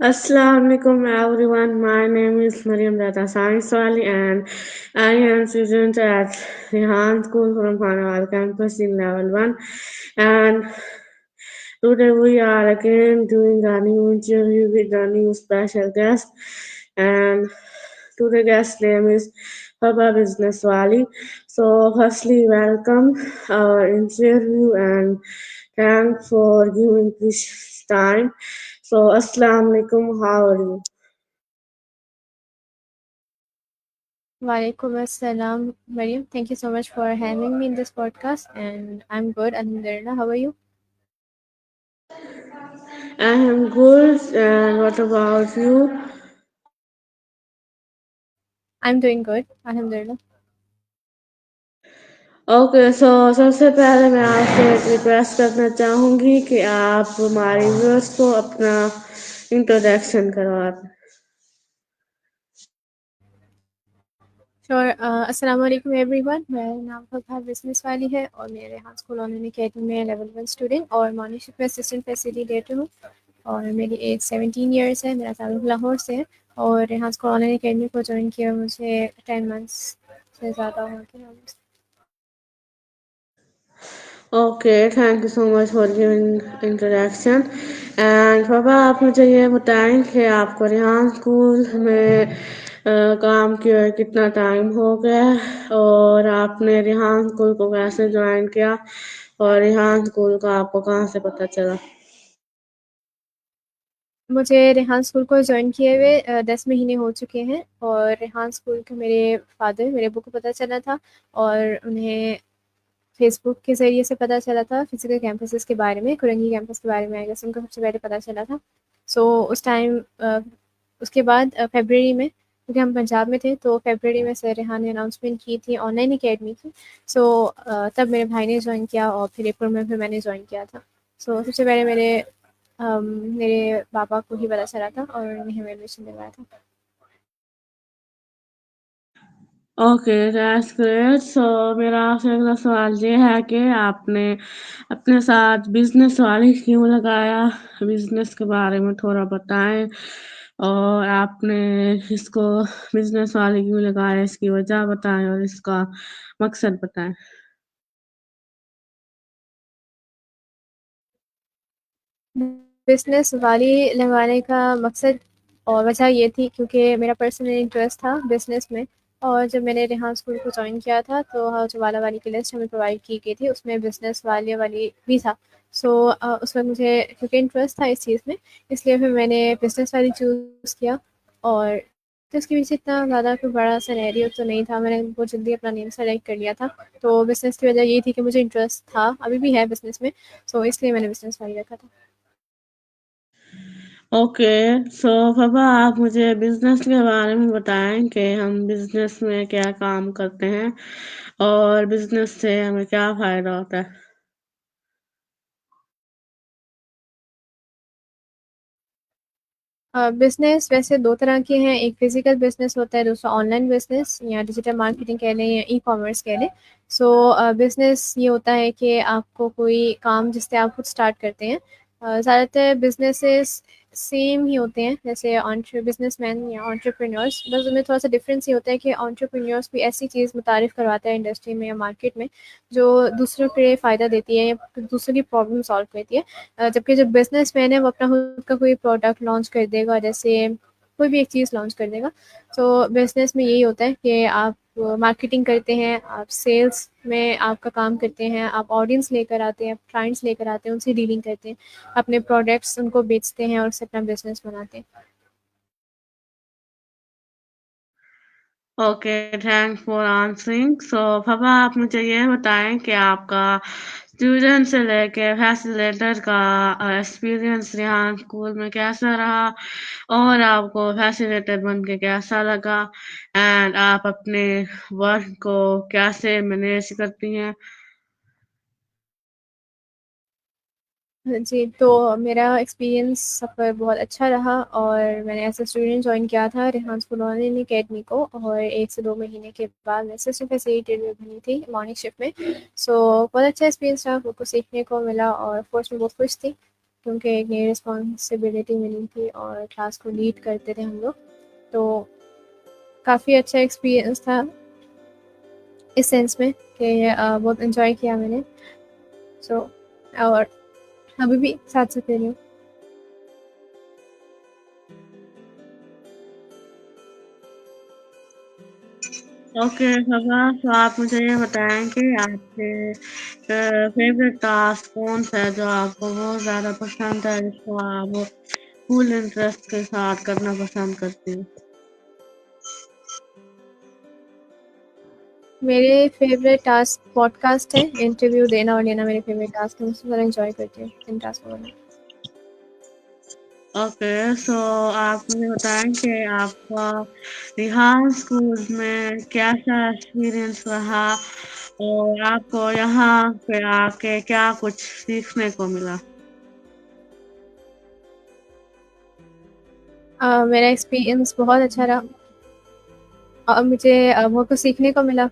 Assalamualaikum everyone. My name is Mariam Data Science Wali and I am student at Rehan School from Hanawal campus in level 1 and today we are again doing a new interview with a new special guest and today guest name is Baba Business Wali. So firstly welcome our interview and thanks for giving this time. So Assalamu alaikum, how are you? Walaikum assalam, Mariam. Thank you so much for having me in this podcast, and I'm good. Alhamdulillah. How are you? I am good and what about you? I'm doing good. Alhamdulillah. Okay so सबसे पहले मैं आपसे एक request करना चाहूँगी कि आप हमारे व्यूअर्स को अपना इंट्रोडक्शन करवा दें। Sure. Assalamu alaikum everyone. मेरा नाम फबहा बिजनेस वाली है और मेरे रेहान स्कूल ऑनलाइन अकेडमी में लेवल 1 स्टूडेंट और मॉर्निंग शिफ्ट में असिस्टेंट फैसिलिटेटर हूँ और मेरी एज 17 ईयर्स है। मेरा ताल्लुक लाहौर से है और रेहान स्कूल ऑनलाइन अकेडमी को ज्वाइन किया मुझे 10 मंथ्स से ज़्यादा हो गया। Okay thank you so much for giving introduction and पापा आप मुझे ये बताएं कि आपको रिहान स्कूल में काम किए हुए कितना टाइम हो गया है और आपने रिहान स्कूल को कैसे ज्वाइन किया और रिहान स्कूल का आपको कहाँ से पता चला। मुझे रेहान स्कूल को जॉइन किए हुए 10 महीने हो चुके हैं और रेहान स्कूल के मेरे अब्बू को पता चला था और उन्हें फेसबुक के ज़रिए से पता चला था फिजिकल कैंपसेस के बारे में, कुरंगी कैंपस के बारे में आई गेस उनको सबसे पहले पता चला था। सो उस टाइम उसके बाद फरवरी में, क्योंकि हम पंजाब में थे, तो फरवरी में सर रेहान ने अनाउंसमेंट की थी ऑनलाइन अकेडमी की। सो तब मेरे भाई ने जॉइन किया और फिर अप्रैल में फिर मैंने जॉइन किया था। सो सबसे पहले मेरे पापा को ही पता चला था और उन्हें हमें एडमिशन दिलवाया था। ओके दैट्स ग्रेट सो मेरा आपसे अगला सवाल ये है कि आपने अपने साथ बिजनेस वाली क्यों लगाया बिजनेस के बारे में थोड़ा बताएं और आपने इसको बिजनेस वाली क्यों लगाया इसकी वजह बताएं और इसका मकसद बताएं। बिज़नेस वाली लगाने का मकसद और वजह ये थी क्योंकि मेरा पर्सनल इंटरेस्ट था बिज़नेस में और जब मैंने रेहान स्कूल को जॉइन किया था तो जो वाला वाली की लिस्ट हमें प्रोवाइड की गई थी उसमें बिज़नेस वाली भी था। सो उसमें मुझे क्योंकि इंटरेस्ट था इस चीज़ में, इसलिए फिर मैंने बिज़नेस वाली चूज़ किया और तो इसके पीछे इतना ज़्यादा कोई बड़ा सिनेरियो तो नहीं था, मैंने बहुत जल्दी अपना नेम सेलेक्ट कर लिया था। तो बिज़नेस की वजह ये थी कि मुझे इंटरेस्ट था, अभी भी है बिज़नेस में, सो इसलिए मैंने बिज़नेस वाली रखा था। ओके सो पापा आप मुझे बिजनेस के बारे में बताएं कि हम बिजनेस में क्या काम करते हैं और बिजनेस से हमें क्या फायदा होता है। बिज़नेस वैसे 2 तरह के हैं, एक फ़िज़िकल बिज़नेस होता है, दूसरा ऑनलाइन बिज़नेस या डिजिटल मार्केटिंग कह लें या ई-कॉमर्स कह लें। सो बिज़नेस ये होता है कि आपको कोई काम जिससे आप खुद स्टार्ट करते हैं। ज़्यादातर बिज़नेसेस सेम ही होते हैं, जैसे बिज़नेसमैन या एंटरप्रेन्योर्स, बस उनमें थोड़ा-सा डिफ़रेंस ये होता है कि एंटरप्रेन्योर्स कोई ऐसी चीज़ मुतारिफ़ करवाता है इंडस्ट्री में या मार्केट में, जो दूसरों के फ़ायदा देती है या दूसरों की प्रॉब्लम सॉल्व करती है। जबकि जो बिज़नेसमैन है वो अपना खुद का कोई प्रोडक्ट लॉन्च कर देगा, जैसे कोई भी एक चीज़ लॉन्च कर देगा। तो बिज़नेस में यही होता है कि आप मार्केटिंग करते हैं, आप सेल्स में आपका काम करते हैं, आप ऑडियंस लेकर आते हैं, क्लाइंट्स लेकर आते हैं, उनसे डीलिंग करते हैं, अपने प्रोडक्ट्स उनको बेचते हैं और उससे अपना बिज़नेस बनाते हैं। ओके थैंक्स फॉर आंसरिंग सो पापा आप मुझे ये बताएं कि आपका स्टूडेंट से लेके फैसिलिटेटर का एक्सपीरियंस यहाँ स्कूल में कैसा रहा और आपको फैसिलिटेटर बन के कैसा लगा एंड आप अपने वर्क को कैसे मैनेज करती हैं। जी, तो मेरा एक्सपीरियंस सफ़र बहुत अच्छा रहा और मैंने एज़ अ स्टूडेंट जॉइन किया था रेहान स्कूल ऑनलाइन अकेडमी को और 1 से 2 महीने के बाद मैं असिस्टेंट फैसिलिटेटर बनी थी मॉर्निंग शिफ्ट में। सो बहुत अच्छा एक्सपीरियंस रहा, बहुत कुछ सीखने को मिला और ऑफ़ कोर्स मैं बहुत खुश थी। क्योंकि एक नई रिस्पॉन्सिबिलिटी मिली थी और क्लास को लीड करते थे हम लोग, तो काफ़ी अच्छा एक्सपीरियंस था इस सेंस में कि बहुत इन्जॉय किया मैंने। सो और अभी भी साथ साथ दे रही हूँ। ओके सगा, तो आप मुझे ये बताएं कि आपके फेवरेट टास्क कौन सा है जो आपको बहुत ज़्यादा पसंद है, जिसको आप फुल इंटरेस्ट के साथ करना पसंद करती हैं? मेरे फेवरेट टास्क पॉडकास्ट है, इंटरव्यू देना और लेना मेरे फेवरेट टास्क है, मुझसे ज़्यादा इंजॉय करती हूँ इन टास्कों में। ओके, सो आप मुझे बताएं कि आपका रिहान स्कूल में कैसा एक्सपीरियंस रहा और आपको यहाँ पे आके क्या कुछ सीखने को मिला? मेरा एक्सपीरियंस बहुत अच्छा रहा और मुझे बहुत कुछ सीखने को मिला।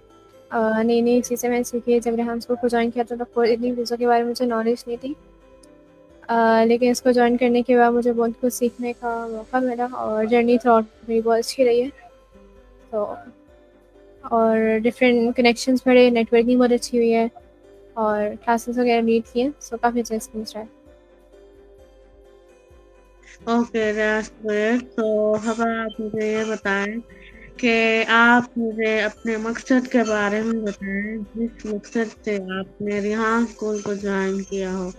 नई नई चीज़ें मैंने सीखी। जब रेहान स्कूल को ज्वाइन किया था तो कोई इतनी चीज़ों के बारे में मुझे नॉलेज नहीं थी, लेकिन इसको ज्वाइन करने के बाद मुझे बहुत कुछ सीखने का मौका मिला और जर्नी थ्रू आउट मेरी बहुत अच्छी रही है। तो और डिफरेंट कनेक्शंस बढ़े, नेटवर्किंग बहुत अच्छी हुई है और क्लासेस वगैरह लीड किए, सो काफ़ी अच्छा एक्सपीरियंस रहा है। Okay, that's great. तो अब आप मुझे ये बताएं कि आप मुझे अपने मकसद के बारे में बताएं, जिस मकसद से आपने रिहान स्कूल को ज्वाइन किया हो।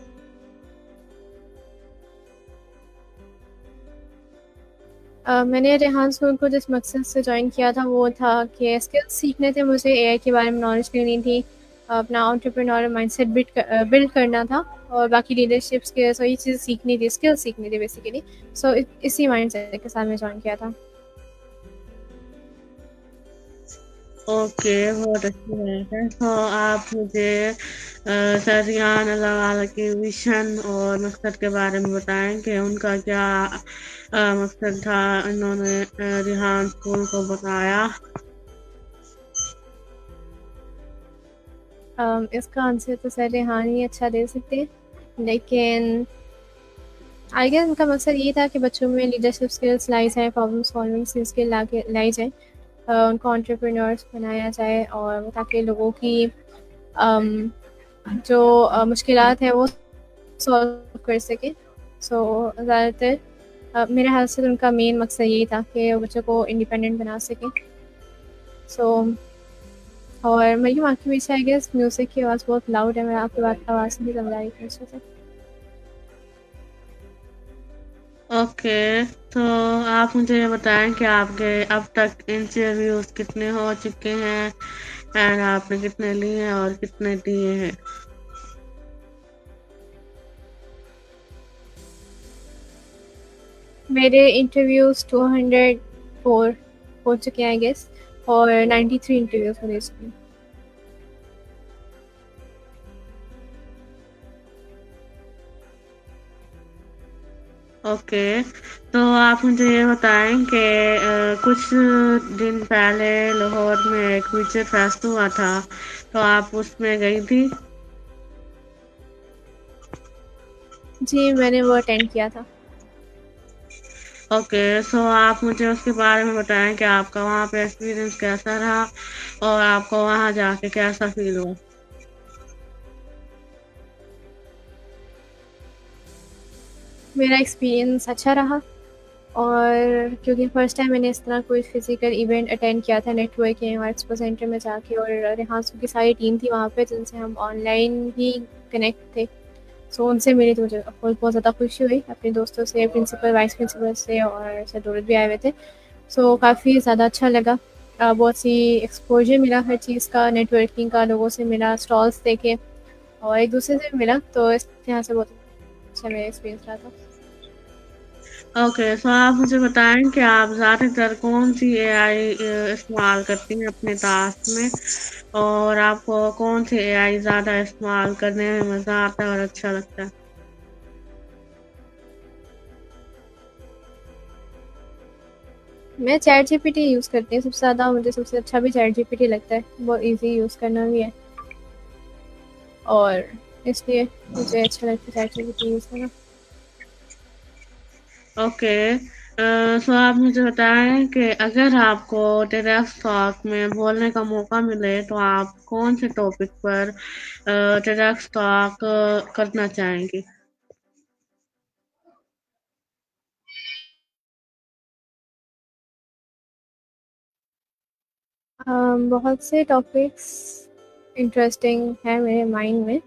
मैंने रेहान स्कूल को जिस मकसद से ज्वाइन किया था वो था कि स्किल्स सीखने थे, मुझे एआई के बारे में नॉलेज लेनी थी, अपना एंटरप्रेन्योर माइंडसेट बिल्ड करना था और बाकी लीडरशिप स्किल्स और ये चीज़ सीखनी थी, स्किल्स सीखनी थी बेसिकली। सो इसी माइंडसेट के साथ मैं ज्वाइन किया था। ओके, बहुत अच्छी बात है। तो आप मुझे सर रिहान अल्लाह के विजन और मकसद के बारे में बताएं कि उनका क्या मकसद था, इन्होंने रिहान स्कूल को बताया। इसका आंसर तो सर रेहान ही अच्छा दे सकते हैं, लेकिन आई गेस उनका मकसद ये था कि बच्चों में लीडरशिप स्किल्स लाई जाए, प्रॉब्लम सॉल्विंग स्किल लाई जाए, उनको एंटरप्रेन्योर्स बनाया जाए और ताकि लोगों की um, जो मुश्किलात हैं वो सॉल्व कर सके। सो ज़्यादातर मेरे ख्याल से तो उनका मेन मकसद यही था कि वो बच्चों को इंडिपेंडेंट बना सकें। सो और मेरी आँख के पीछे आई गेस म्यूज़िक की आवाज़ बहुत लाउड है, मैं आपकी बात आवाज़ नहीं समझ आ रही थी अच्छे से। ओके, तो आप मुझे ये बताएं कि आपके अब तक इंटरव्यूज कितने हो चुके हैं एंड आपने कितने लिए हैं और कितने दिए हैं? मेरे इंटरव्यूज़ 204 हो चुके हैं आई गेस और 93 इंटरव्यूज़ हो चुके हैं। ओके, तो आप मुझे ये बताएं कि कुछ दिन पहले लाहौर में एक विजय फेस्ट हुआ था, तो आप उसमें गई थी? जी, मैंने वो अटेंड किया था। ओके, सो आप मुझे उसके बारे में बताएं कि आपका वहाँ पे एक्सपीरियंस कैसा रहा और आपको वहाँ जाके कैसा फील हुआ? मेरा एक्सपीरियंस अच्छा रहा और क्योंकि फर्स्ट टाइम मैंने इस तरह कोई फिजिकल इवेंट अटेंड किया था नेटवर्किंग और एक्सपो सेंटर में जाके, और रिहांसू की सारी टीम थी वहाँ पे जिनसे हम ऑनलाइन ही कनेक्ट थे। सो उनसे मिली तो मुझे ऑफकोर्स बहुत ज़्यादा खुशी हुई, अपने दोस्तों से, प्रिंसिपल वाइस प्रिंसिपल से और सर दौलत भी आए हुए थे। सो काफ़ी ज़्यादा अच्छा लगा, बहुत सी एक्सपोजर मिला हर चीज़ का, नेटवर्किंग का, लोगों से मिला, स्टॉल्स देखे और एक दूसरे से भी मिला, तो इस यहाँ से बहुत अच्छा मेरा एक्सपीरियंस रहा था। ओके, तो आप मुझे बताएं कि आप ज़्यादातर कौन सी एआई इस्तेमाल करती हैं अपने टास्क में और आपको कौन सी एआई ज़्यादा इस्तेमाल करने में मज़ा आता है और अच्छा लगता है? मैं चैट जीपीटी यूज़ करती हूँ सबसे ज़्यादा, मुझे सबसे अच्छा भी चैट जीपीटी लगता है, बहुत इजी यूज़ करना भी है और इसलिए मुझे अच्छा लगता है चैट जीपीटी यूज़ करना। ओके। सो आप मुझे बताएं कि अगर आपको टेडेक्स टॉक में बोलने का मौका मिले तो आप कौन से टॉपिक पर टेडेक्स टॉक करना चाहेंगे? बहुत से टॉपिक्स इंटरेस्टिंग हैं मेरे माइंड में।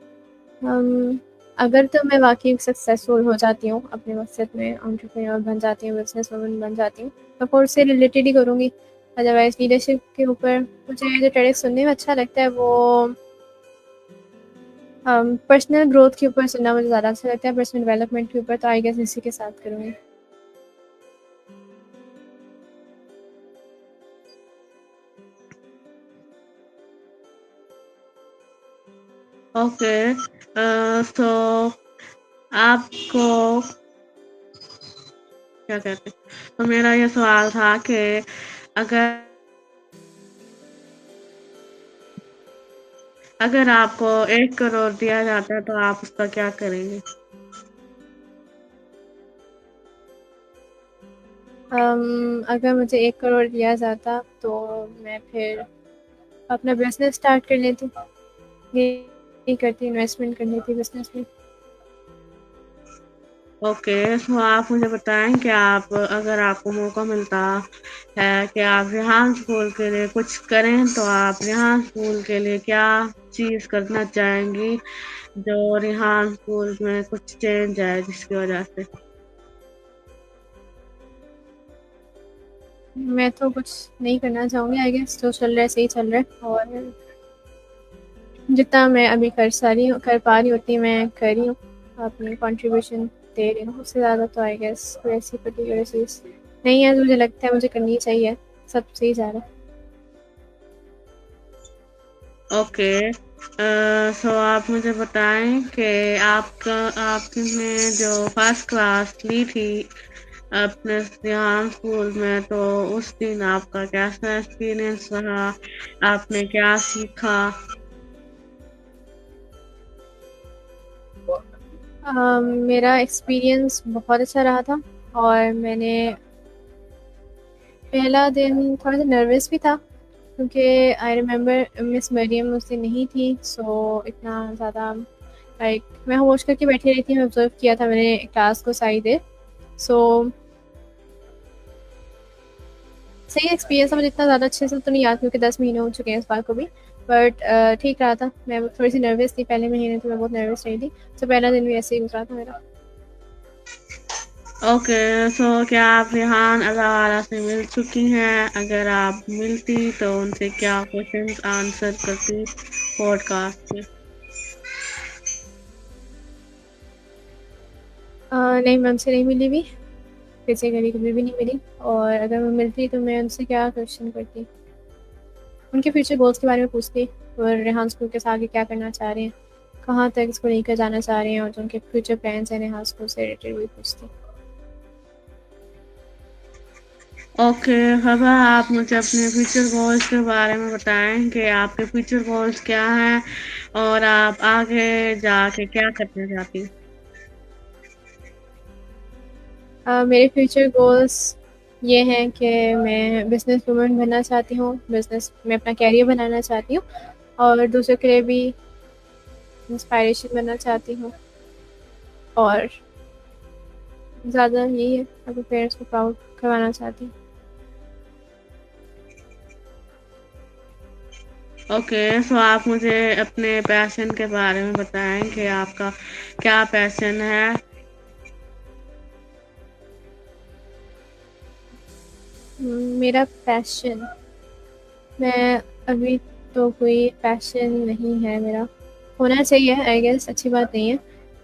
अगर तो मैं वाक़ई सक्सेसफुल हो जाती हूँ अपने मकसद में, एंटरप्रेन्योर बन जाती हूँ, बिज़नेस वूमन बन जाती हूँ, तो कोर्स से रिलेटेड ही करूँगी। अदरवाइज़ लीडरशिप के ऊपर मुझे जो टॉपिक सुनने में अच्छा लगता है वो पर्सनल ग्रोथ के ऊपर सुनना मुझे ज़्यादा अच्छा लगता है, पर्सनल डेवलपमेंट के ऊपर, तो आई गेस इसी के साथ करूँगी। ओके। सो आपको क्या कहते हैं, तो मेरा ये सवाल था कि अगर अगर आपको 1 करोड़ दिया जाता है तो आप उसका क्या करेंगे? अगर मुझे 1 करोड़ दिया जाता तो मैं फिर अपना बिज़नेस स्टार्ट कर लेती। यही करती, इन्वेस्टमेंट कर लेती बिज़नेस में। ओके। सो आप मुझे बताएं कि आप अगर आपको मौका मिलता है कि आप रेहान स्कूल के लिए कुछ करें तो आप रेहान स्कूल के लिए क्या चीज़ करना चाहेंगी जो रेहान स्कूल में कुछ चेंज आए जिसकी वजह से? मैं तो कुछ नहीं करना चाहूँगी, आई गेस जो चल रहा है सही चल रहा है, और जितना मैं अभी कर पा रही हूँ उतनी मैं कर रही हूँ, अपनी कंट्रीब्यूशन दे रही हूँ। उससे ज़्यादा तो आई गेस कोई ऐसी पर्टिकुलर चीज़ नहीं है जो मुझे लगता है मुझे करनी चाहिए। सब सही जा रहा है। ओके। सो आप मुझे बताएं कि आपने जो फर्स्ट क्लास ली थी अपने रेहान स्कूल में, तो उस दिन आपका कैसा एक्सपीरियंस रहा? आपने क्या सीखा? मेरा एक्सपीरियंस बहुत अच्छा रहा था, और मैंने पहला दिन थोड़ा सा नर्वस भी था क्योंकि आई रिमेम्बर मिस मरियम उस दिन नहीं थी, सो इतना ज़्यादा लाइक मैं होश करके बैठी रही थी। मैं ऑब्जर्व किया था मैंने क्लास को सारी देर। सो सही एक्सपीरियंस था। मुझे इतना ज़्यादा अच्छे से तो नहीं याद क्योंकि 10 महीने हो चुके हैं इस बार को भी, बट ठीक रहा था। मैं थोड़ी सी नर्वस थी पहले महीने, तो मैं बहुत नर्वस रही थी। तो पहला दिन भी ऐसे ही गुजरा था मेरा। ओके। सो क्या आप रेहान अलावाला से मिल चुकी हैं? अगर आप मिलती तो उनसे क्या क्वेश्चंस आंसर करती पॉडकास्ट में? नहीं, मैं उनसे नहीं मिली भी, फिजिकली कभी भी नहीं मिली। और अगर मैं मिलती तो मैं उनसे क्या क्वेश्चन करती, उनके फ्यूचर गोल्स के बारे में पूछती, और रेहान स्कूल के साथ आगे क्या करना चाह रहे हैं, कहाँ तक इसको लेकर जाना चाह रहे हैं, और जो उनके फ्यूचर प्लान्स हैं रेहान स्कूल से रिलेटेड वही पूछती। ओके। अब आप मुझे अपने फ्यूचर गोल्स के बारे में बताएं कि आपके फ्यूचर गोल्स क्या हैं और आप आगे जाके क्या करना चाहती हैं? मेरे फ्यूचर गोल्स ये हैं कि मैं बिजनेस वूमन बनना चाहती हूँ, बिजनेस में अपना कैरियर बनाना चाहती हूँ, और दूसरों के लिए भी इंस्पायरेशन बनना चाहती हूँ, और ज़्यादा यही है, अपने पेरेंट्स को प्राउड करवाना चाहती हूँ। ओके। सो आप मुझे अपने पैशन के बारे में बताएं कि आपका क्या पैशन है? मेरा पैशन, मैं अभी तो कोई पैशन नहीं है मेरा। होना चाहिए आई गेस, अच्छी बात नहीं है,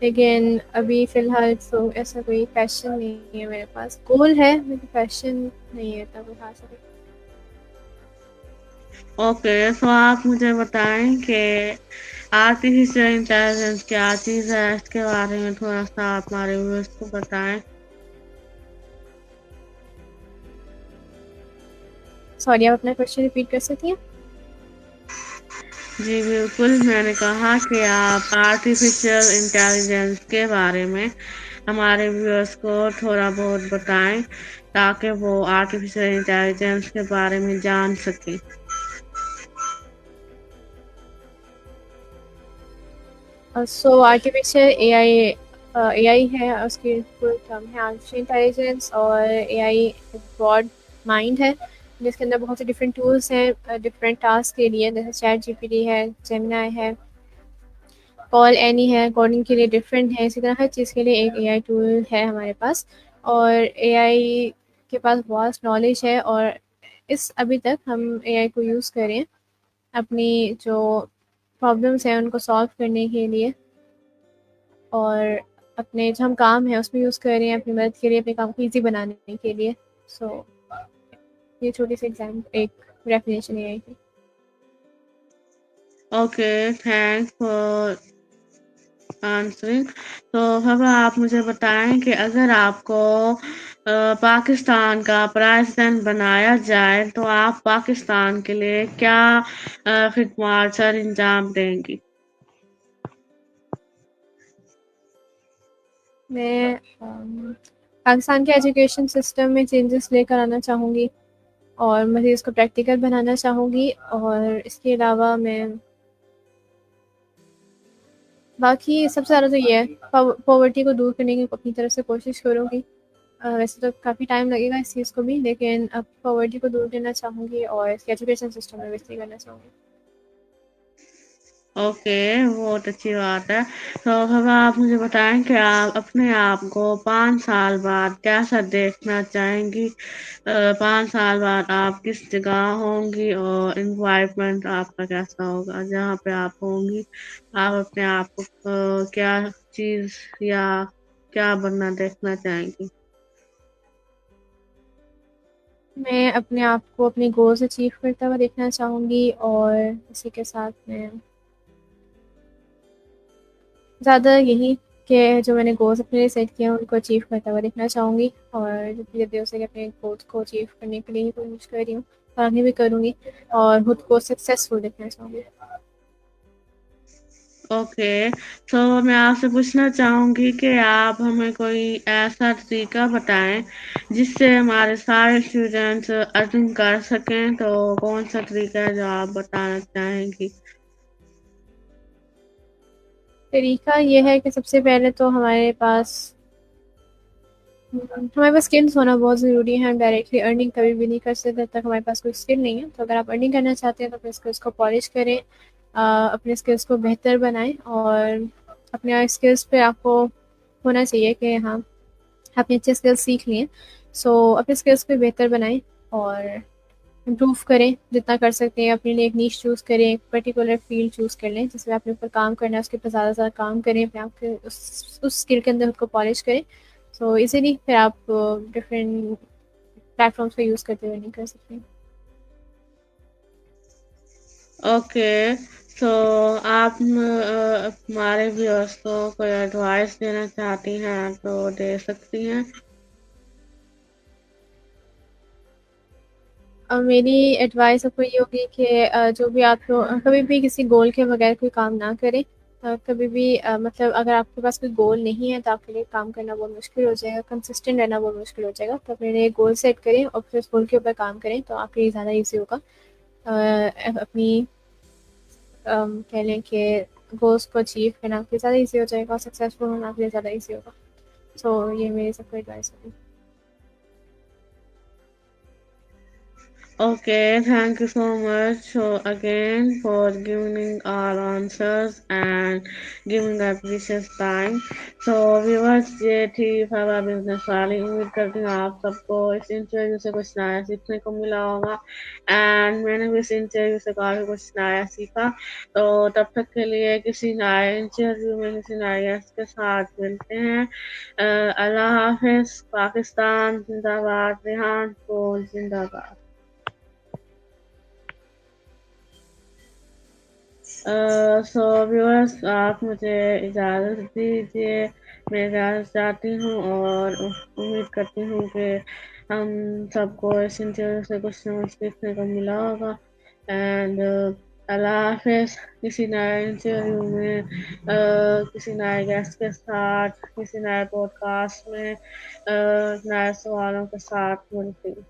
लेकिन अभी फ़िलहाल तो ऐसा कोई पैशन नहीं है मेरे पास। गोल है लेकिन पैशन नहीं है इतना कोई ख़ास अभी। ओके। सो आप मुझे बताएं कि आर्टिफिशियल इंटेलिजेंस क्या चीज़ है, इसके बारे में थोड़ा सा आप हमारे व्यूअर्स को बताएं। सॉरी, आप अपना क्वेश्चन रिपीट कर सकती हैं? जी बिल्कुल, मैंने कहा कि आप आर्टिफिशियल इंटेलिजेंस के बारे में हमारे व्यूअर्स को थोड़ा बहुत बताएं ताकि वो आर्टिफिशियल इंटेलिजेंस के बारे में जान सकें। सो आर्टिफिशियल एआई है, उसकी फुल टर्म है आर्टिफिशियल इंटेलिजेंस। और एआई एक ब्रॉड माइंड है जिसके अंदर बहुत से डिफरेंट टूल्स हैं डिफरेंट टास्क के लिए, जैसे चैट जीपीटी है, जेमिनाई है, कॉल एनी है, कोडिंग के लिए डिफरेंट है। इसी तरह हर चीज़ के लिए एक एआई टूल है हमारे पास। और एआई के पास बहुत नॉलेज है, और इस अभी तक हम एआई को यूज़ करें अपनी जो प्रॉब्लम्स हैं उनको सॉल्व करने के लिए, और अपने जो हम काम है उसमें यूज़ कर रहे हैं अपनी मदद के लिए, अपने काम को ईजी बनाने के लिए। सो ये छोटी सी एग्जाम एक डेफिनेशन है की। Okay, thanks for answering. तो अब आप मुझे बताएं कि अगर आपको पाकिस्तान का प्रेसिडेंट बनाया जाए तो आप पाकिस्तान के लिए क्या खिदमत सर अंजाम देंगी? मैं पाकिस्तान के एजुकेशन सिस्टम में चेंजेस लेकर आना चाहूँगी, और मज़ीद इसको प्रैक्टिकल बनाना चाहूँगी। और इसके अलावा मैं बाकी सबसे ज़्यादा तो ये है, पॉवर्टी को दूर करने की अपनी तरफ से कोशिश करूँगी। वैसे तो काफ़ी टाइम लगेगा इस चीज़ को भी, लेकिन अब पॉवर्टी को दूर करना चाहूँगी और इसके एजुकेशन सिस्टम में बेहतरी करना चाहूँगी। ओके, बहुत अच्छी बात है। तो अब आप मुझे बताएं कि आप अपने आप को 5 साल बाद कैसा देखना चाहेंगी? 5 साल बाद आप किस जगह होंगी और इन्वायरमेंट आपका कैसा होगा जहाँ पे आप होंगी? आप अपने आप को क्या चीज़ या क्या बनना देखना चाहेंगी? मैं अपने आप को अपने गोल्स अचीव करता हुआ देखना चाहूँगी, और इसी के साथ मैं ज़्यादा यही कि जो मैंने गोल्स अपने लिए सेट किए हैं उनको अचीव करता हुआ देखना चाहूँगी, और जितनी जल्दी हो सके अपने गोल्स को अचीव करने के लिए ही कोशिश कर रही हूँ और आगे भी करूँगी, और खुद को सक्सेसफुल देखना चाहूँगी। ओके, तो मैं आपसे पूछना चाहूँगी कि आप हमें कोई ऐसा तरीका बताएं जिससे हमारे सारे स्टूडेंट्स अर्निंग कर सकें, तो कौन सा तरीका है जो आप बताना चाहेंगी? तरीका ये है कि सबसे पहले तो हमारे पास स्किल्स होना बहुत ज़रूरी है। हम डायरेक्टली अर्निंग कभी भी नहीं कर सकते जब तक हमारे पास कोई स्किल नहीं है। तो अगर आप अर्निंग करना चाहते हैं तो अपने स्किल्स को पॉलिश करें, अपने स्किल्स को बेहतर बनाएं, और अपने स्किल्स पे आपको होना चाहिए कि हाँ, आपने अच्छे स्किल्स सीख लिए। सो अपने स्किल्स पे बेहतर बनाएं और इम्प्रूव करें जितना कर सकते हैं। अपने लिए एक नीश चूज़ करें, एक पर्टिकुलर फील्ड चूज़ कर लें जिसमें अपने ऊपर काम करना है, उसके ऊपर ज़्यादा से ज़्यादा काम करें, अपने आप के उस स्किल के अंदर खुद को पॉलिश करें। सो इजीली फिर आप डिफरेंट प्लेटफॉर्म्स का यूज़ करते हुए नहीं कर सकते। ओके, तो आप हमारे व्यूअर्स को कोई एडवाइस देना चाहती हैं तो दे सकती हैं। मेरी एडवाइस आपको ये होगी कि जो भी आप लोग कभी भी किसी गोल के बगैर कोई काम ना करें। कभी भी मतलब अगर आपके पास कोई गोल नहीं है तो आपके लिए काम करना बहुत मुश्किल हो जाएगा, कंसिस्टेंट रहना बहुत मुश्किल हो जाएगा। तो अपने लिए गोल सेट करें और फिर उस गोल के ऊपर काम करें तो आपके लिए ज़्यादा ईजी होगा। अपनी कह लें कि गोल्स को अचीव करना आपके लिए ज़्यादा ईजी हो जाएगा, और सक्सेसफुल होना आपके लिए ज़्यादा ईजी होगा। सो ये मेरी सबको एडवाइस होगी। Okay, thank you so much again for giving our answers and giving our precious time. So viewers, ये थी फावा बिजनेस वाली। उम्मीद करती हूँ आप सबको इस इंटरव्यू से कुछ नया सीखने को मिला होगा, एंड मैंने भी इस इंटरव्यू से काफी कुछ नया सीखा। तो तब तक के लिए किसी नए इंटरव्यू में किसी नए गेस्ट के साथ मिलते हैं। अल्लाह हाफिज। पाकिस्तान जिंदाबाद, रेहान पोल जिंदाबाद। सो व्यूअर्स, आप मुझे इजाज़त दीजिए। मैं इजाज़त चाहती हूँ और उम्मीद करती हूँ कि हम सबको इस इंटरव्यू से कुछ समझ सीखने को मिला होगा। एंड अल्लाह हाफिज़। किसी नए इंटरव्यू में किसी नए गेस्ट के साथ, किसी नए पॉडकास्ट में नए सवालों के साथ मिलती हूँ।